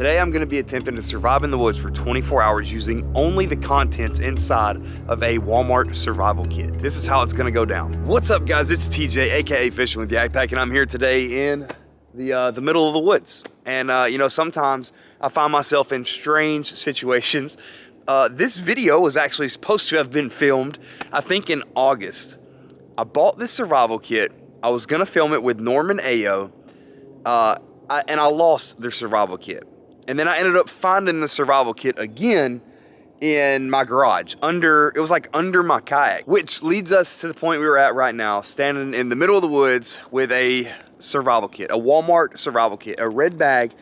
Today I'm going to be attempting to survive in the woods for 24 hours using only the contents inside of a Walmart survival kit. This is how it's going to go down. What's up guys, it's TJ, aka Fishing with YakPak, and I'm here today in the middle of the woods. And you know, sometimes I find myself in strange situations. This video was actually supposed to have been filmed, I think in August. I bought this survival kit. I was gonna film it with Norm and Ayo, and I lost their survival kit. And then I ended up finding the survival kit again in my garage, it was like under my kayak, which leads us to the point we were at right now, standing in the middle of the woods with a survival kit, a Walmart survival kit, a red bag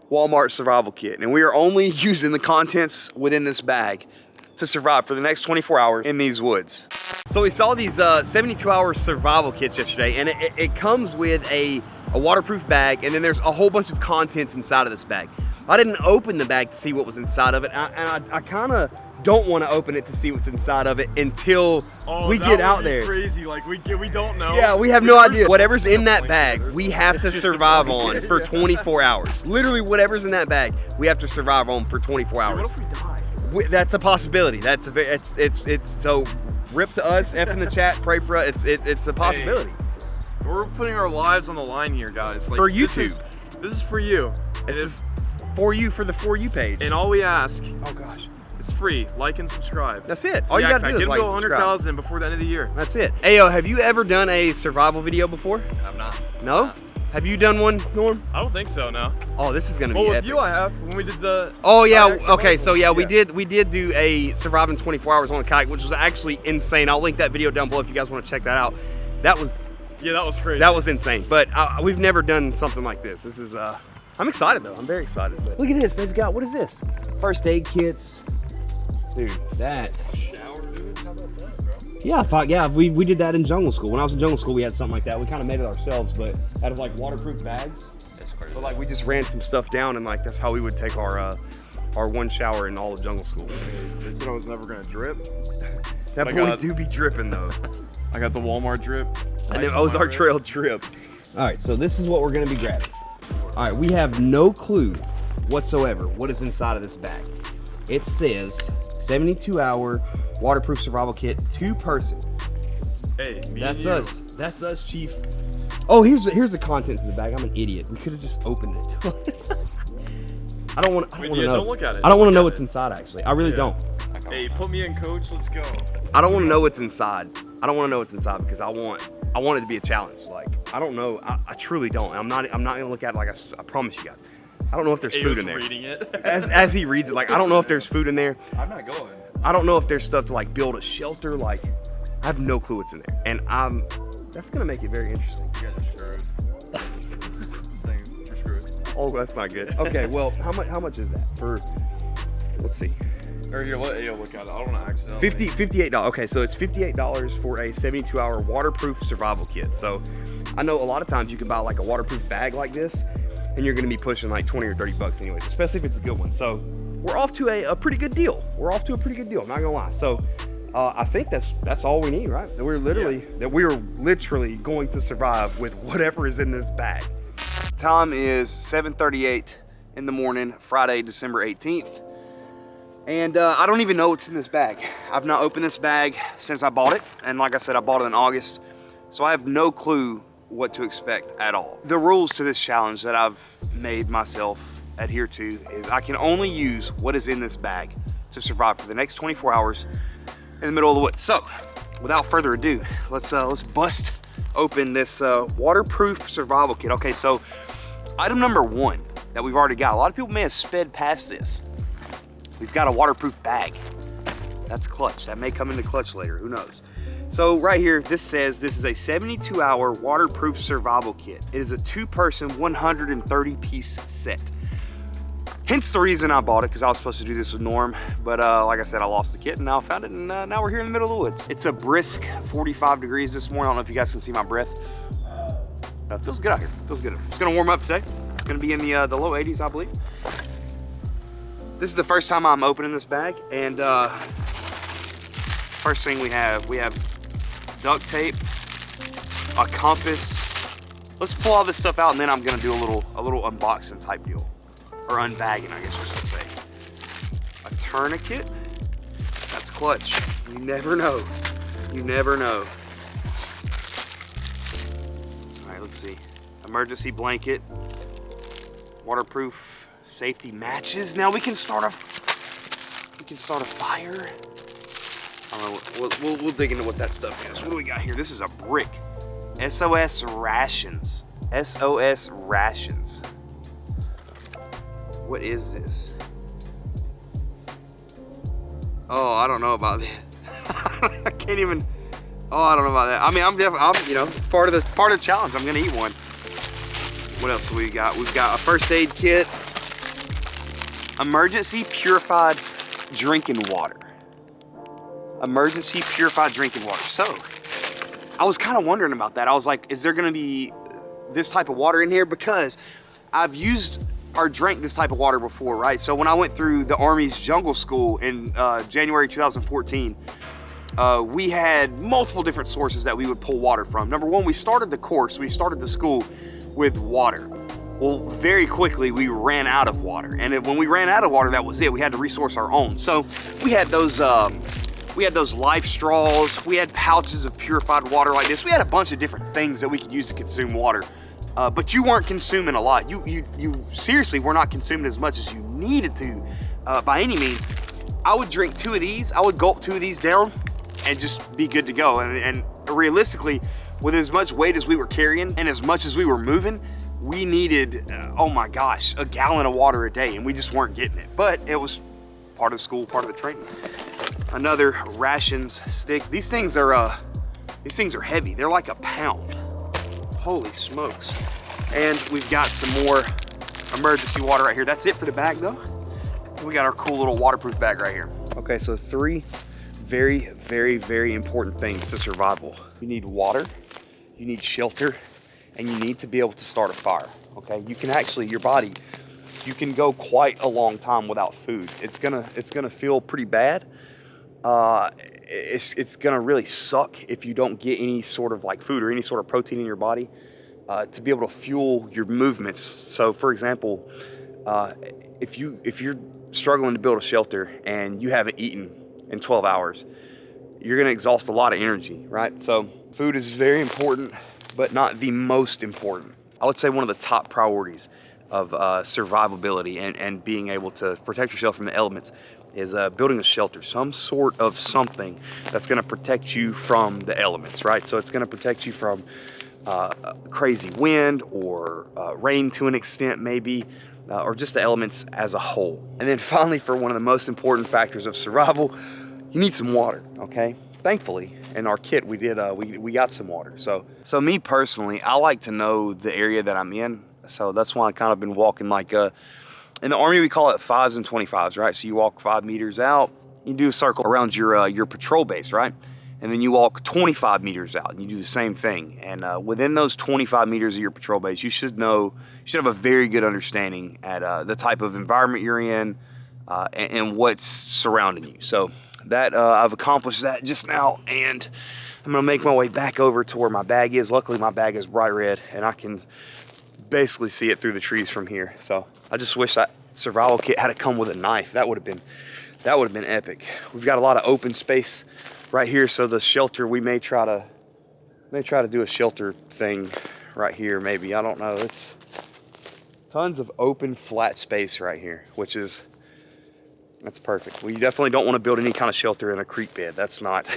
Walmart survival kit. And we are only using the contents within this bag to survive for the next 24 hours in these woods. So we saw these 72-hour survival kits yesterday, and it comes with a waterproof bag, and then there's a whole bunch of contents inside of this bag. I didn't open the bag to see what was inside of it, and I kind of don't want to open it to see what's inside of it until we get out there. Crazy, like we don't know. Yeah, we have no idea. Whatever's in that bag, we have to survive on for 24 hours. Literally, whatever's in that bag, we have to survive on for 24 hours. What if we die? That's a possibility. It's so rip to us. F in the chat. Pray for us. It's a possibility. Hey, we're putting our lives on the line here, guys. Like, for YouTube. This is for you. This is for you, for the For You page. And all we ask, oh gosh, it's free. Like and subscribe. That's it. All you gotta do is like and subscribe. Get to 100,000 before the end of the year. That's it. Ayo, have you ever done a survival video before? I'm not. No? Have you done one, Norm? I don't think so, no. Oh, this is gonna be epic. with you I have, when we did the... Oh yeah, okay, so yeah, we did do a surviving 24 hours on a kayak, which was actually insane. I'll link that video down below if you guys wanna check that out. That was... Yeah, that was crazy. That was insane, but we've never done something like this. This is, I'm excited though, I'm very excited. But look at this, they've got, what is this? First aid kits. Dude, that. Shower, dude, how about that, bro? Yeah, we did that in jungle school. When I was in jungle school, we had something like that. We kind of made it ourselves, but out of like waterproof bags. That's crazy. But like we just ran some stuff down, and like that's how we would take our one shower in all of jungle school. They said I was never gonna drip. That boy do be dripping though. I got the Walmart drip. And then Ozark Trail drip. All right, so this is what we're gonna be grabbing. All right, we have no clue whatsoever what is inside of this bag. It says 72-hour waterproof survival kit, 2-person. Hey, that's us. That's us, Chief. Oh, here's the contents of the bag. I'm an idiot. We could have just opened it. I don't want to know. Don't look at it. I don't want to know what's inside. Actually, I really don't. Hey, put me in, coach. Let's go. I don't want to know what's inside. I don't want to know what's inside because I want it to be a challenge. Like I don't know. I truly don't. I'm not gonna look at it like I promise you guys. I don't know if there's food in there. Reading it. as he reads it, like I don't know if there's food in there. I'm not going. I don't know if there's stuff to like build a shelter. Like I have no clue what's in there, and that's gonna make it very interesting. You guys are screwed. You're screwed. Oh, that's not good. Okay, well, how much is that for? Let's see. Or here, let Ayo look at it. I don't want to accidentally. $58. Okay, so it's $58 for a 72-hour waterproof survival kit. So I know a lot of times you can buy like a waterproof bag like this, and you're gonna be pushing like 20 or 30 bucks anyways, especially if it's a good one. So we're off to a pretty good deal. I'm not gonna lie. So I think that's all we need, right? That we're literally going to survive with whatever is in this bag. Time is 7:38 in the morning, Friday, December 18th. And I don't even know what's in this bag. I've not opened this bag since I bought it. And like I said, I bought it in August. So I have no clue what to expect at all. The rules to this challenge that I've made myself adhere to is I can only use what is in this bag to survive for the next 24 hours in the middle of the woods. So without further ado, let's bust open this waterproof survival kit. Okay, so item number 1 that we've already got. A lot of people may have sped past this. We've got a waterproof bag. That's clutch. That may come into clutch later, who knows? So right here, this says this is a 72-hour waterproof survival kit. It is a 2-person, 130-piece set. Hence the reason I bought it, because I was supposed to do this with Norm, but like I said, I lost the kit and now I found it, and now we're here in the middle of the woods. It's a brisk 45 degrees this morning. I don't know if you guys can see my breath. It feels good out here, feels good. It's gonna warm up today. It's gonna be in the low 80s, I believe. This is the first time I'm opening this bag, and first thing we have duct tape, a compass. Let's pull all this stuff out, and then I'm gonna do a little unboxing type deal. or unbagging, I guess I should say. A tourniquet, that's clutch. You never know, you never know. All right, let's see. Emergency blanket, waterproof safety matches. Now we can start a fire. I don't know, we'll dig into what that stuff is. What do we got here? This is a brick. SOS rations. SOS rations. What is this? Oh, I don't know about that. I can't even. Oh, I don't know about that. I mean, I'm you know, it's part of the challenge. I'm gonna eat one. What else do we got? We've got a first aid kit. Emergency purified drinking water. Emergency purified drinking water. So, I was kind of wondering about that. I was like, is there gonna be this type of water in here? Because I've used or drank this type of water before, right? So when I went through the Army's jungle school in January 2014, we had multiple different sources that we would pull water from. Number one, we started the school with water. Well, very quickly we ran out of water. And when we ran out of water, that was it. We had to resource our own. So we had those life straws. We had pouches of purified water like this. We had a bunch of different things that we could use to consume water. But you weren't consuming a lot. You seriously were not consuming as much as you needed to by any means. I would drink 2 of these. I would gulp 2 of these down and just be good to go. And realistically, with as much weight as we were carrying and as much as we were moving, we needed, oh my gosh, a gallon of water a day, and we just weren't getting it. But it was part of the school, part of the training. Another rations stick. These things are heavy. They're like a pound. Holy smokes. And we've got some more emergency water right here. That's it for the bag though. We got our cool little waterproof bag right here. Okay, so 3 very, very, very important things to survival. You need water, you need shelter, and you need to be able to start a fire, okay? You can actually, your body, you can go quite a long time without food. It's gonna feel pretty bad. It's gonna really suck if you don't get any sort of like food or any sort of protein in your body to be able to fuel your movements. So for example, if you're struggling to build a shelter and you haven't eaten in 12 hours, you're gonna exhaust a lot of energy, right? So food is very important, but not the most important. I would say one of the top priorities of survivability and being able to protect yourself from the elements is building a shelter, some sort of something that's gonna protect you from the elements, right? So it's gonna protect you from crazy wind or rain to an extent maybe, or just the elements as a whole. And then finally, for one of the most important factors of survival, you need some water, okay? Thankfully, in our kit, we got some water. So me personally, I like to know the area that I'm in. So that's why I kind of been walking like in the Army, we call it 5s and 25s, right? So you walk 5 meters out, you do a circle around your patrol base, right? And then you walk 25 meters out and you do the same thing. And within those 25 meters of your patrol base, you should have a very good understanding at the type of environment you're in and what's surrounding you. So that I've accomplished that just now, and I'm gonna make my way back over to where my bag is. Luckily my bag is bright red and I can basically see it through the trees from here. So I just wish that survival kit had to come with a knife. That would have been epic. We've got a lot of open space right here, so the shelter, we may try to do a shelter thing right here maybe. I don't know. It's tons of open flat space right here, that's perfect. Well, you definitely don't want to build any kind of shelter in a creek bed. That's not,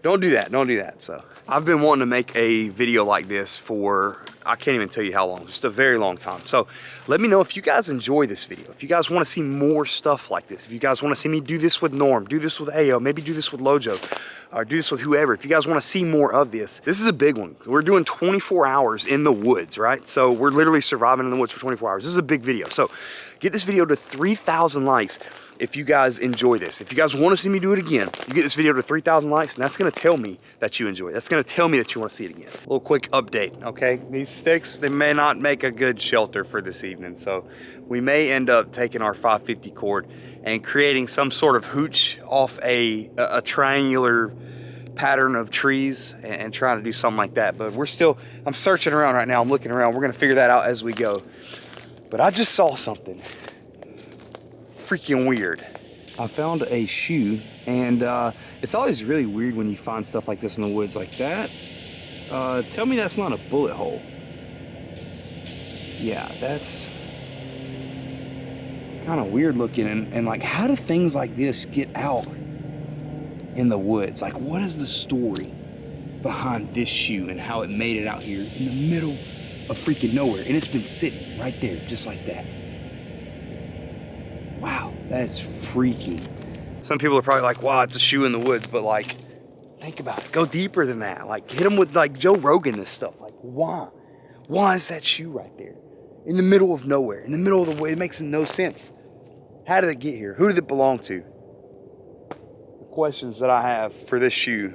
don't do that. So I've been wanting to make a video like this for, I can't even tell you how long, just a very long time. So let me know if you guys enjoy this video, if you guys want to see more stuff like this, if you guys want to see me do this with Norm, do this with Ayo, maybe do this with Lojo, or do this with whoever. If you guys want to see more of this is a big one. We're doing 24 hours in the woods, right? So we're literally surviving in the woods for 24 hours. This is a big video. So get this video to 3,000 likes if you guys enjoy this. If you guys want to see me do it again, you get this video to 3,000 likes, and that's going to tell me that you enjoy it. That's going to tell me that you want to see it again. A little quick update, okay? These sticks, they may not make a good shelter for this evening, so we may end up taking our 550 cord and creating some sort of hooch off a triangular pattern of trees and trying to do something like that. But I'm searching around right now. I'm looking around. We're going to figure that out as we go. But I just saw something freaking weird. I found a shoe, and it's always really weird when you find stuff like this in the woods like that. Tell me that's not a bullet hole. Yeah, it's kind of weird looking, and like, how do things like this get out in the woods? Like, what is the story behind this shoe and how it made it out here in the middle of freaking nowhere? And it's been sitting right there, just like that. Wow, that's freaky. Some people are probably like, wow, it's a shoe in the woods, but like, think about it. Go deeper than that. Like, hit them with like Joe Rogan, this stuff. Like, why? Why is that shoe right there? In the middle of nowhere, in the middle of the way, it makes no sense. How did it get here? Who did it belong to? The questions that I have for this shoe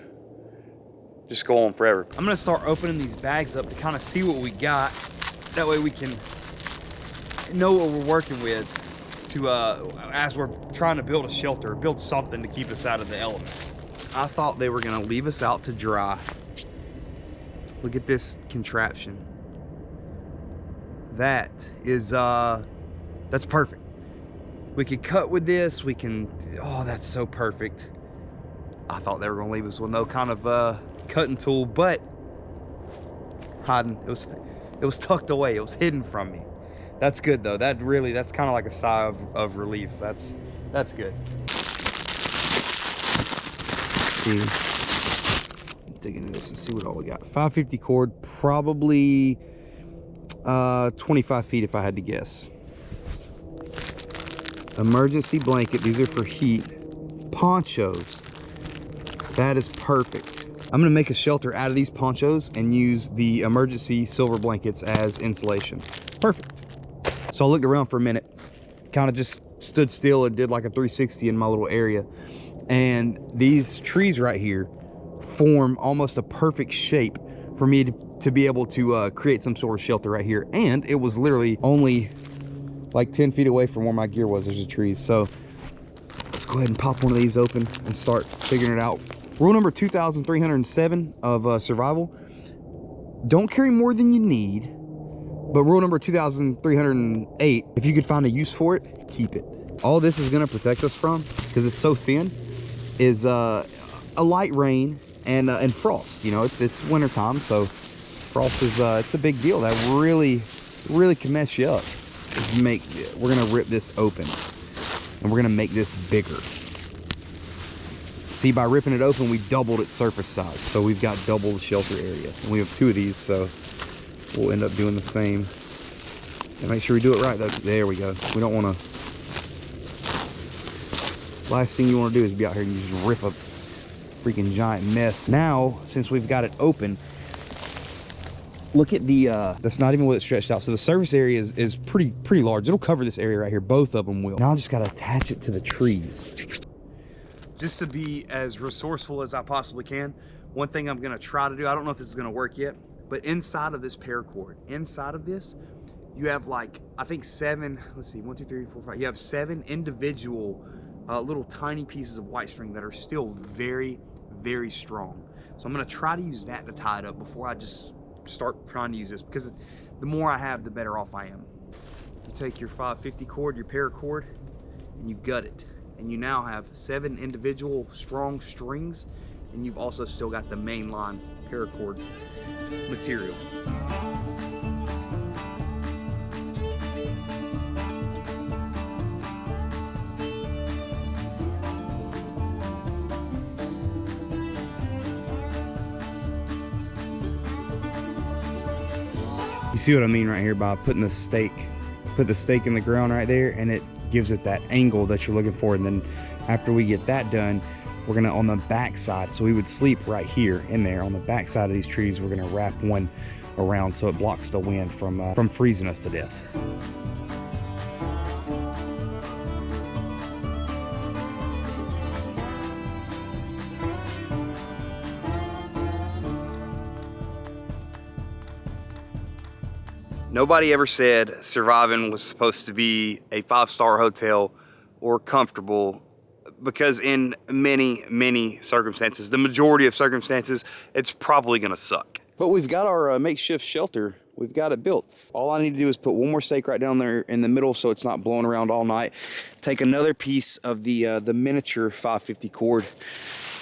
just go on forever. I'm gonna start opening these bags up to kind of see what we got. That way we can know what we're working with to, as we're trying to build a shelter, build something to keep us out of the elements. I thought they were gonna leave us out to dry. Look at this contraption. That is, that's perfect. We could cut with this, we can, oh, that's so perfect. I thought they were gonna leave us with no kind of cutting tool, but hiding, it was tucked away, it was hidden from me. That's good though, that's kind of like a sigh of relief. That's good. Let's see, dig into this and see what all we got. 550 cord, probably 25 feet if I had to guess. Emergency blanket, these are for heat. Ponchos, that is perfect. I'm gonna make a shelter out of these ponchos and use the emergency silver blankets as insulation. Perfect. So I looked around for a minute, kind of just stood still and did like a 360 in my little area. And these trees right here form almost a perfect shape for me to be able to create some sort of shelter right here. And it was literally only like 10 feet away from where my gear was. There's the trees. So let's go ahead and pop one of these open and start figuring it out. Rule number 2307 of survival: don't carry more than you need. But rule number 2308, if you could find a use for it, keep it. All this is gonna protect us from, because it's so thin, is a light rain and frost. You know, it's winter time, so frost is it's a big deal. That really can mess you up. We're gonna rip this open and we're gonna make this bigger. See, by ripping it open, we doubled its surface size, so we've got double the shelter area. And we have 2 of these, so we'll end up doing the same. And make sure we do it right though. There we go. We don't want to, last thing you want to do is be out here and just rip a freaking giant mess. Now, since we've got it open, look at the that's not even what it's stretched out. So the surface area is pretty large. It'll cover this area right here. Both of them will. Now I just got to attach it to the trees. Just to be as resourceful as I possibly can, one thing I'm going to try to do, I don't know if this is going to work yet, but inside of this paracord, inside of this, you have like, I think 7, let's see, 1, 2, 3, 4, 5. You have 7 individual little tiny pieces of white string that are still very, very strong. So I'm going to try to use that to tie it up before I just start trying to use this, because the more I have, the better off I am. You take your 550 cord, your paracord, and you gut it. And you now have 7 individual strong strings, and you've also still got the main line paracord material. You see what I mean right here by putting the stake, put the stake in the ground right there, and it gives it that angle that you're looking for. And then after we get that done, we're gonna, on the back side, so we would sleep right here in there on the back side of these trees, we're gonna wrap one around so it blocks the wind from freezing us to death. Nobody ever said surviving was supposed to be a 5-star hotel or comfortable, because in many circumstances, the majority of circumstances, it's probably gonna suck. But we've got our makeshift shelter. We've got it built. All I need to do is put one more stake right down there in the middle so it's not blowing around all night. Take another piece of the miniature 550 cord,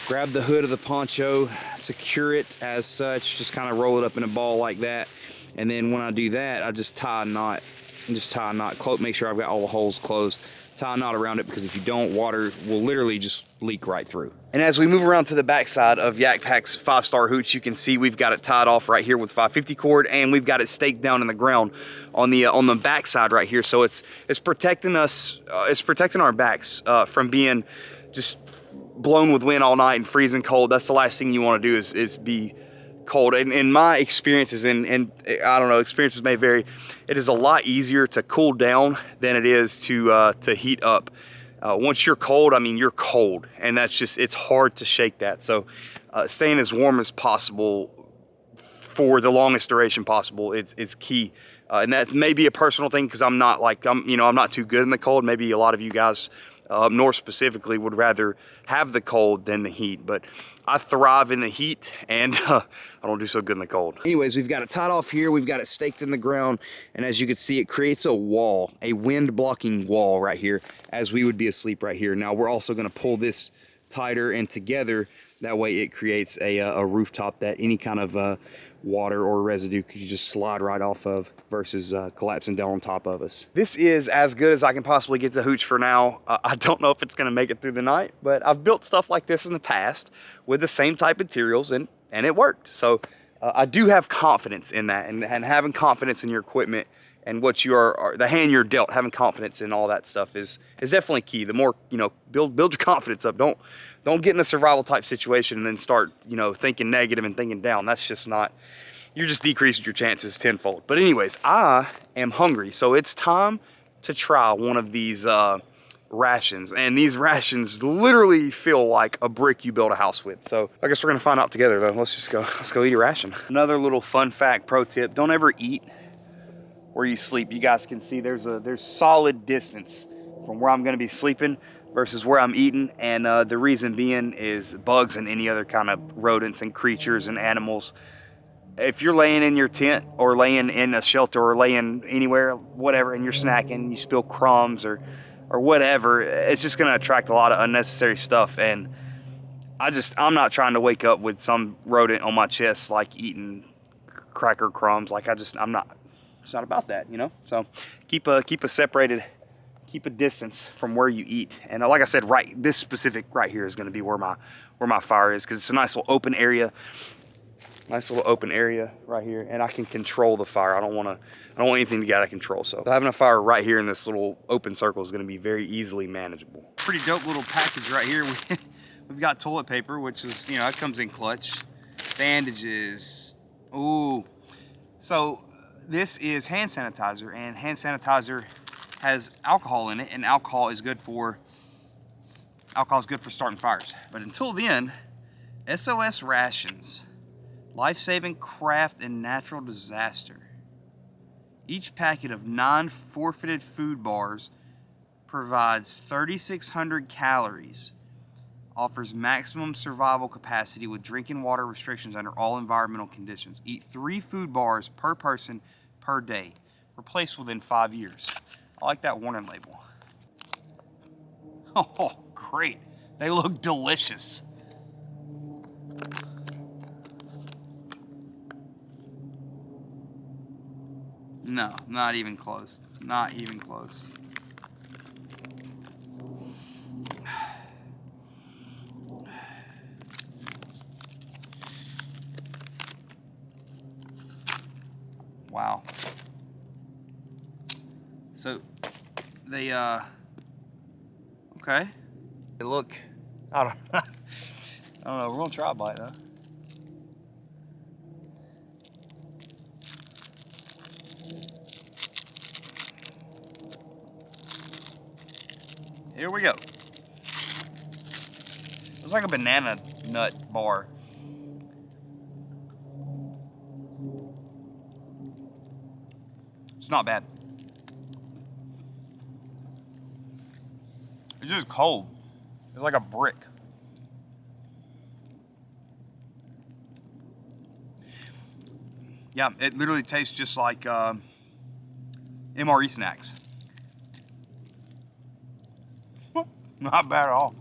grab the hood of the poncho, secure it as such, just kind of roll it up in a ball like that. And then when I do that, I just tie a knot. Make sure I've got all the holes closed. Tie a knot around it, because if you don't, water will literally just leak right through. And as we move around to the backside of YakPak's 5-star hooch, you can see we've got it tied off right here with 550 cord, and we've got it staked down in the ground on the backside right here. So it's protecting us. It's protecting our backs from being just blown with wind all night and freezing cold. That's the last thing you want to do is be cold. And in my experiences, and I don't know, experiences may vary, it is a lot easier to cool down than it is to heat up. Once you're cold, I mean, you're cold, and that's just, it's hard to shake that. So staying as warm as possible for the longest duration possible is key. And that may be a personal thing, because I'm not too good in the cold. Maybe a lot of you guys up north specifically would rather have the cold than the heat, but I thrive in the heat, and I don't do so good in the cold. Anyways, we've got it tied off here. We've got it staked in the ground, and as you can see, it creates a wall, a wind blocking wall right here, as we would be asleep right here. Now we're also going to pull this tighter and together. That way it creates a rooftop that any kind of water or residue could just slide right off of, versus collapsing down on top of us. This is as good as I can possibly get the hooch for now. I don't know if it's gonna make it through the night, but I've built stuff like this in the past with the same type of materials, and it worked. So I do have confidence in that, and having confidence in your equipment and what you are, the hand you're dealt, having confidence in all that stuff is definitely key. The more, build your confidence up. Don't get in a survival type situation and then start, thinking negative and thinking down. That's just not, you're just decreasing your chances tenfold. But anyways, I am hungry, so it's time to try one of these rations. And these rations literally feel like a brick you build a house with. So I guess we're gonna find out together though. Let's go eat a ration. Another little fun fact, pro tip, don't ever eat where you sleep. You guys can see there's solid distance from where I'm gonna be sleeping versus where I'm eating, and the reason being is bugs and any other kind of rodents and creatures and animals. If you're laying in your tent or laying in a shelter or laying anywhere, whatever, and you're snacking, you spill crumbs or whatever, it's just gonna attract a lot of unnecessary stuff. And I'm not trying to wake up with some rodent on my chest, like eating cracker crumbs. Like I'm not, it's not about that, So keep a distance from where you eat. And like I said, this specific right here is going to be where my fire is, because it's a nice little open area. Right here, and I can control the fire. I don't want anything to get out of control. So having a fire right here in this little open circle is going to be very easily manageable. Pretty dope little package right here. We've got toilet paper, which is, it comes in clutch. Bandages. Ooh. So this is hand sanitizer, and hand sanitizer has alcohol in it, and alcohol is good for starting fires. But until then, SOS rations, life-saving craft and natural disaster. Each packet of 9 forfeited food bars provides 3,600 calories, offers maximum survival capacity with drinking water restrictions under all environmental conditions. Eat 3 food bars per person per day. Replace within 5 years. I like that warning label. Oh, great. They look delicious. No, not even close. Not even close. Wow. So they okay. They look, I don't know, we're gonna try a bite though. Here we go. It's like a banana nut bar. It's not bad. It's just cold. It's like a brick. Yeah, it literally tastes just like MRE snacks. Not bad at all.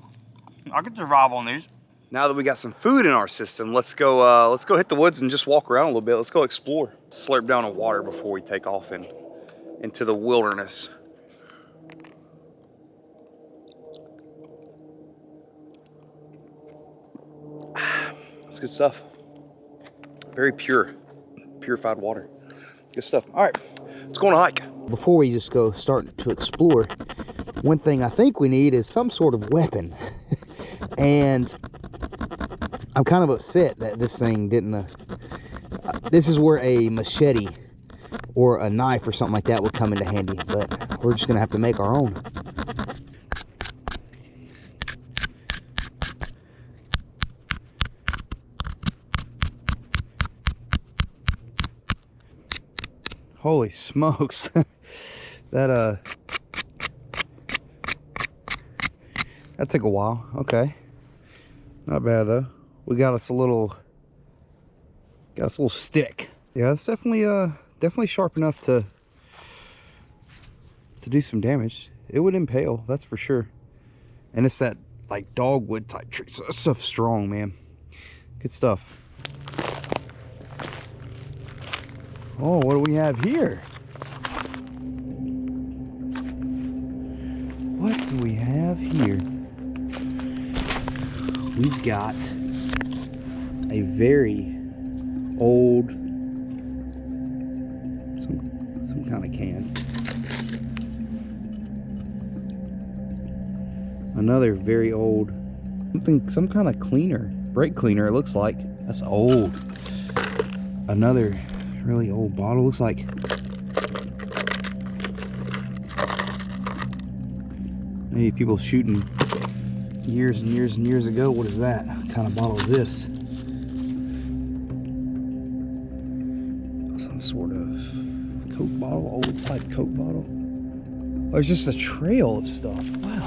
I could survive on these. Now that we got some food in our system, let's go hit the woods and just walk around a little bit. Let's go explore. Slurp down on water before we take off into the wilderness. That's good stuff. Very purified water. Good stuff. All right, let's go on a hike. Before we just go start to explore, one thing I think we need is some sort of weapon. And I'm kind of upset that this thing didn't, this is where a machete or a knife or something like that would come into handy, but we're just gonna have to make our own. Holy smokes. That took a while. Okay, not bad though. We got us a little stick. Yeah, it's definitely sharp enough to do some damage. It would impale, that's for sure. And it's that like dogwood type tree, so that stuff's strong, man. Good stuff. Oh, what do we have here? What do we have here? We've got a very old, some kind of can. Another very old, some kind of cleaner, brake cleaner it looks like. That's old. Another really old bottle, looks like maybe people shooting years and years and years ago. What is that? What kind of bottle is this? Some sort of Coke bottle, old type Coke bottle. Oh, there's just a trail of stuff. Wow.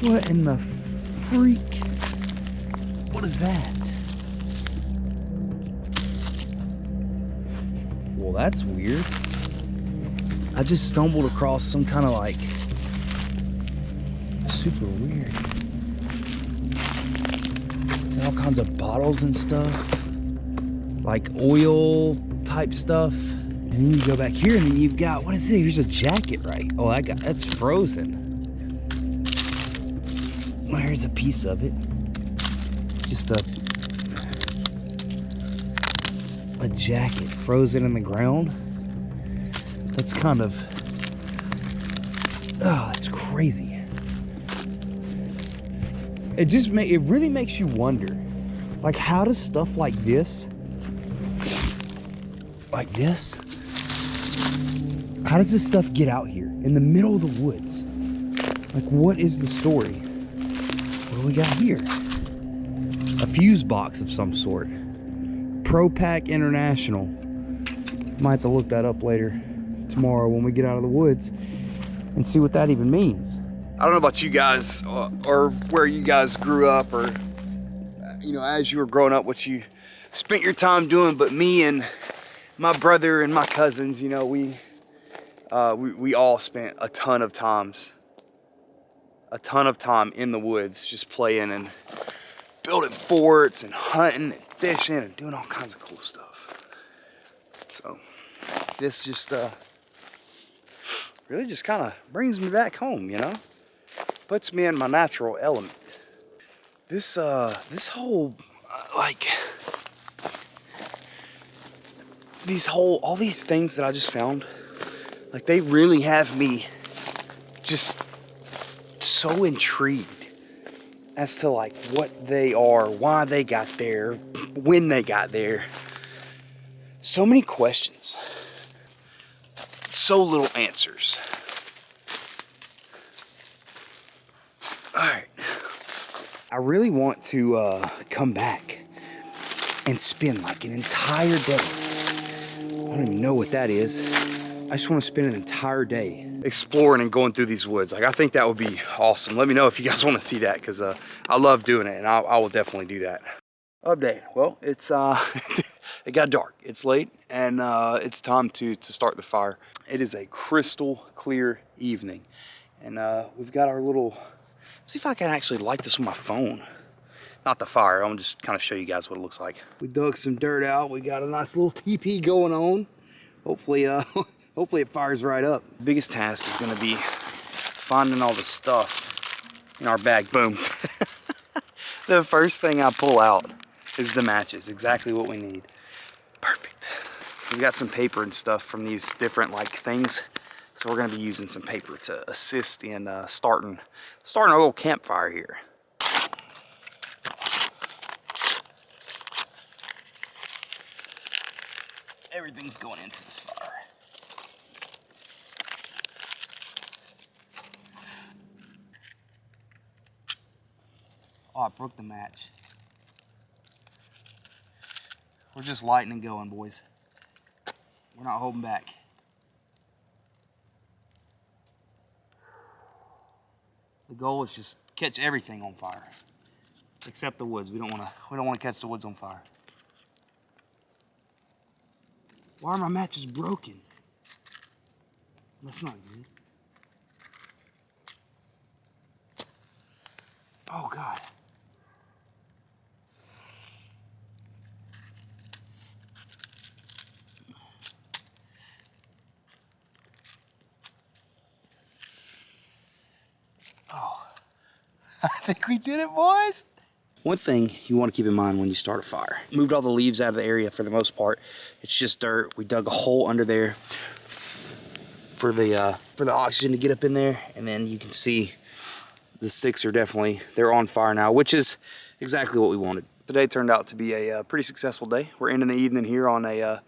What in the freak? What is that? Well, that's weird. I just stumbled across some kind of like super weird. All kinds of bottles and stuff, like oil type stuff. And then you go back here and then you've got, what is this? Here's a jacket, right? Oh, that's frozen. Well, here's a piece of it. Just a jacket frozen in the ground. That's kind of, oh, that's crazy. It really makes you wonder, like, how does stuff like this, how does this stuff get out here in the middle of the woods? Like, what is the story? What do we got here? A fuse box of some sort. ProPack International. Might have to look that up later tomorrow when we get out of the woods and see what that even means. I don't know about you guys or where you guys grew up, or you know, as you were growing up, what you spent your time doing, but me and my brother and my cousins, you know, we all spent a ton of time in the woods just playing and building forts and hunting and fishing and doing all kinds of cool stuff. So this just really just kind of brings me back home, you know, puts me in my natural element. This whole all these things that I just found, like, they really have me just so intrigued as to like what they are, why they got there, when they got there. So many questions, so little answers. All right, I really want to come back and spend like an entire day. I don't even know what that is. I just want to spend an entire day exploring and going through these woods. Like, I think that would be awesome. Let me know if you guys want to see that, because I love doing it, and I will definitely do that. Update. Well, it's it got dark. It's late, and it's time to start the fire. It is a crystal clear evening, and we've got our little. See if I can actually light this with my phone. Not the fire. I'm just kind of show you guys what it looks like. We dug some dirt out. We got a nice little teepee going on. Hopefully, hopefully it fires right up. The biggest task is going to be finding all the stuff in our bag. Boom. The first thing I pull out is the matches. Exactly what we need. Perfect. We've got some paper and stuff from these different like things. So we're going to be using some paper to assist in starting our little campfire here. Everything's going into this fire. Oh, I broke the match. We're just lighting and going, boys. We're not holding back. The goal is just catch everything on fire, except the woods. We don't want to catch the woods on fire. Why are my matches broken? That's not good. Oh God. Oh, I think we did it, boys. One thing you want to keep in mind when you start a fire. Moved all the leaves out of the area for the most part. It's just dirt. We dug a hole under there for the oxygen to get up in there, and then you can see the sticks are they're on fire now, which is exactly what we wanted. Today turned out to be a pretty successful day. We're ending the evening here on a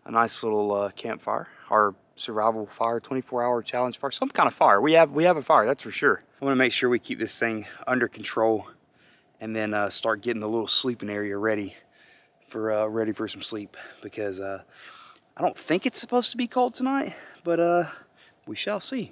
nice little campfire. Our survival fire, 24-hour challenge fire, some kind of fire. We have a fire, that's for sure. I want to make sure we keep this thing under control, and then start getting the little sleeping area ready for some sleep, because I don't think it's supposed to be cold tonight, but we shall see.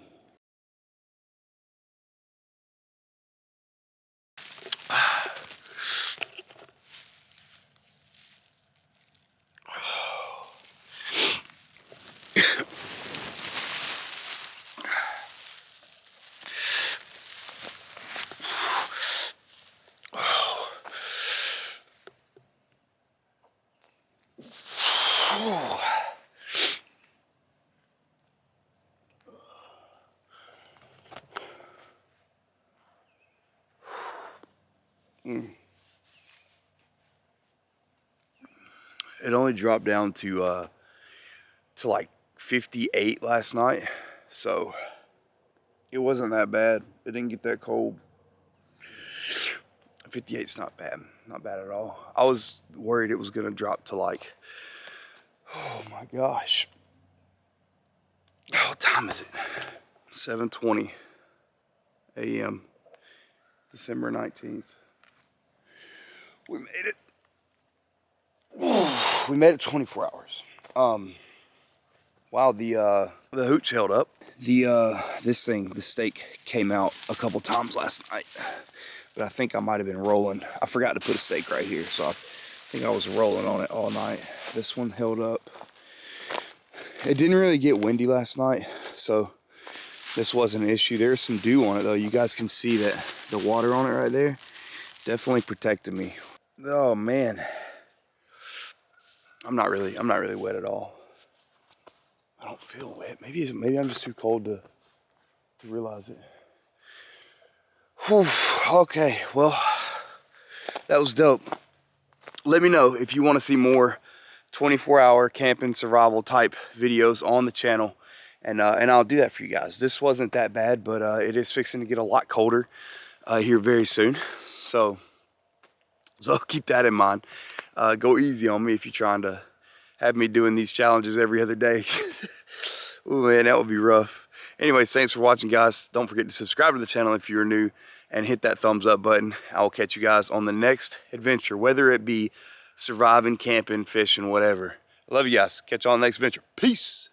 It only dropped down to like 58 last night, so it wasn't that bad. It didn't get that cold. 58's not bad at all. I was worried it was gonna drop to like, oh my gosh. What time is it? 7:20 a.m. December 19th. We made it. We made it 24 hours. Wow, the hooch held up. The steak came out a couple times last night, but I think I might have been rolling. I forgot to put a steak right here, so I think I was rolling on it all night. This one held up. It didn't really get windy last night, so this wasn't an issue. There's some dew on it though. You guys can see that the water on it right there definitely protected me. Oh man. I'm not really wet at all. I don't feel wet. Maybe I'm just too cold to realize it. Whew. Okay, well, that was dope. Let me know if you want to see more 24-hour camping survival type videos on the channel, and I'll do that for you guys. This wasn't that bad, but it is fixing to get a lot colder here very soon. So keep that in mind. Go easy on me if you're trying to have me doing these challenges every other day. Ooh, man, that would be rough. Anyways, thanks for watching, guys. Don't forget to subscribe to the channel if you're new, and hit that thumbs up button. I will catch you guys on the next adventure, whether it be surviving, camping, fishing, whatever. I love you guys. Catch you on the next adventure. Peace.